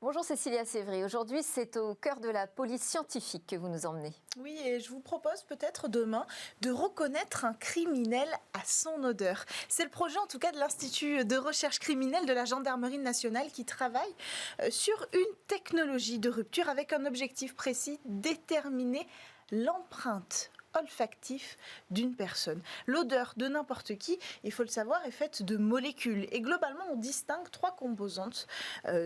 Bonjour Cécilia Sévry. Aujourd'hui, c'est au cœur de la police scientifique que vous nous emmenez. Oui, et je vous propose peut-être demain de reconnaître un criminel à son odeur. C'est le projet en tout cas de l'Institut de recherche criminelle de la Gendarmerie nationale qui travaille sur une technologie de rupture avec un objectif précis, déterminer l'empreinte olfactif d'une personne. L'odeur de n'importe qui, il faut le savoir, est faite de molécules. Et globalement, on distingue 3 composantes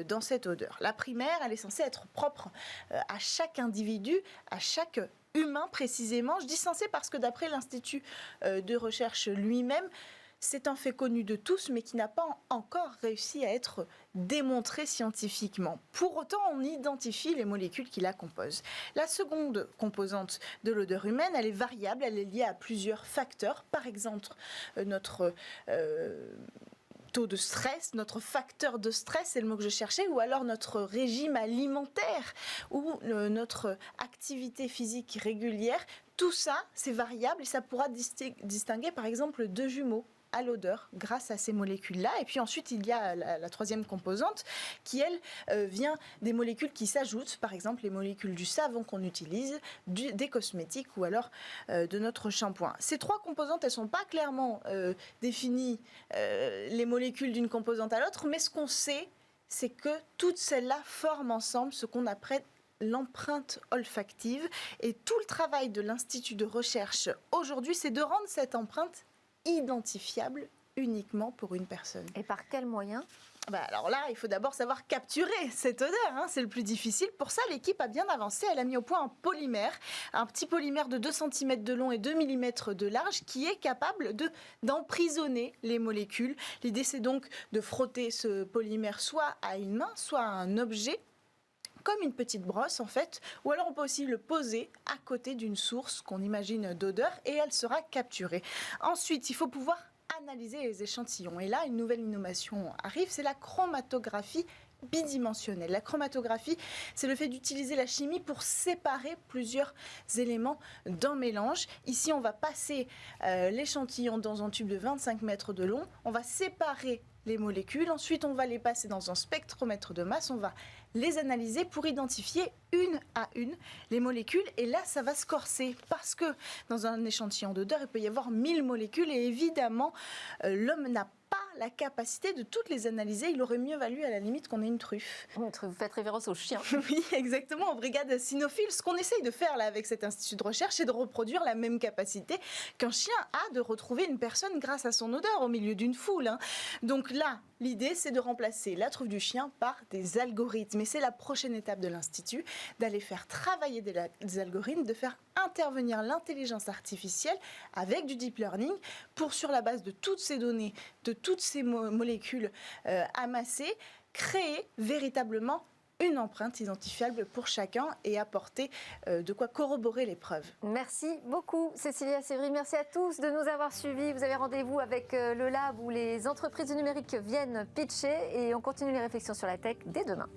dans cette odeur. La primaire, elle est censée être propre à chaque individu, à chaque humain précisément. Je dis censé parce que d'après l'Institut de recherche lui-même, c'est un fait connu de tous, mais qui n'a pas encore réussi à être démontré scientifiquement. Pour autant, on identifie les molécules qui la composent. La seconde composante de l'odeur humaine, elle est variable, elle est liée à plusieurs facteurs. Par exemple, notre taux de stress, notre facteur de stress, c'est le mot que je cherchais, ou alors notre régime alimentaire, ou notre activité physique régulière. Tout ça, c'est variable et ça pourra distinguer par exemple 2 jumeaux à l'odeur grâce à ces molécules-là. Et puis ensuite, il y a la troisième composante qui, elle, vient des molécules qui s'ajoutent, par exemple les molécules du savon qu'on utilise, des cosmétiques ou alors de notre shampoing. Ces 3 composantes, elles ne sont pas clairement définies, les molécules d'une composante à l'autre, mais ce qu'on sait, c'est que toutes celles-là forment ensemble ce qu'on appelle l'empreinte olfactive. Et tout le travail de l'Institut de recherche aujourd'hui, c'est de rendre cette empreinte identifiable uniquement pour une personne. Et par quel moyen ? Alors là, il faut d'abord savoir capturer cette odeur, c'est le plus difficile. Pour ça, l'équipe a bien avancé. Elle a mis au point un polymère, un petit polymère de 2 cm de long et 2 mm de large qui est capable d'emprisonner les molécules. L'idée, c'est donc de frotter ce polymère soit à une main, soit à un objet, comme une petite brosse en fait, ou alors on peut aussi le poser à côté d'une source qu'on imagine d'odeur et elle sera capturée. Ensuite, il faut pouvoir analyser les échantillons. Et là, une nouvelle innovation arrive, c'est la chromatographie bidimensionnelle. La chromatographie, c'est le fait d'utiliser la chimie pour séparer plusieurs éléments d'un mélange. Ici, on va passer l'échantillon dans un tube de 25 mètres de long. On va séparer les molécules. Ensuite, on va les passer dans un spectromètre de masse. On va les analyser pour identifier une à une les molécules. Et là, ça va se corser parce que dans un échantillon d'odeur, il peut y avoir 1000 molécules et évidemment, l'homme n'a pas la capacité de toutes les analyser. Il aurait mieux valu à la limite qu'on ait une truffe. Vous faites référence aux chiens. Oui, exactement, en brigade cynophile. Ce qu'on essaye de faire là avec cet institut de recherche, c'est de reproduire la même capacité qu'un chien a de retrouver une personne grâce à son odeur au milieu d'une foule. Donc là, l'idée, c'est de remplacer la truffe du chien par des algorithmes. Et c'est la prochaine étape de l'Institut, d'aller faire travailler des algorithmes, de faire intervenir l'intelligence artificielle avec du deep learning pour, sur la base de toutes ces données, de toutes ces molécules amassées, créer véritablement une empreinte identifiable pour chacun et apporter de quoi corroborer les preuves. Merci beaucoup Cécilia Sévry, merci à tous de nous avoir suivis. Vous avez rendez-vous avec le lab où les entreprises du numérique viennent pitcher et on continue les réflexions sur la tech dès demain.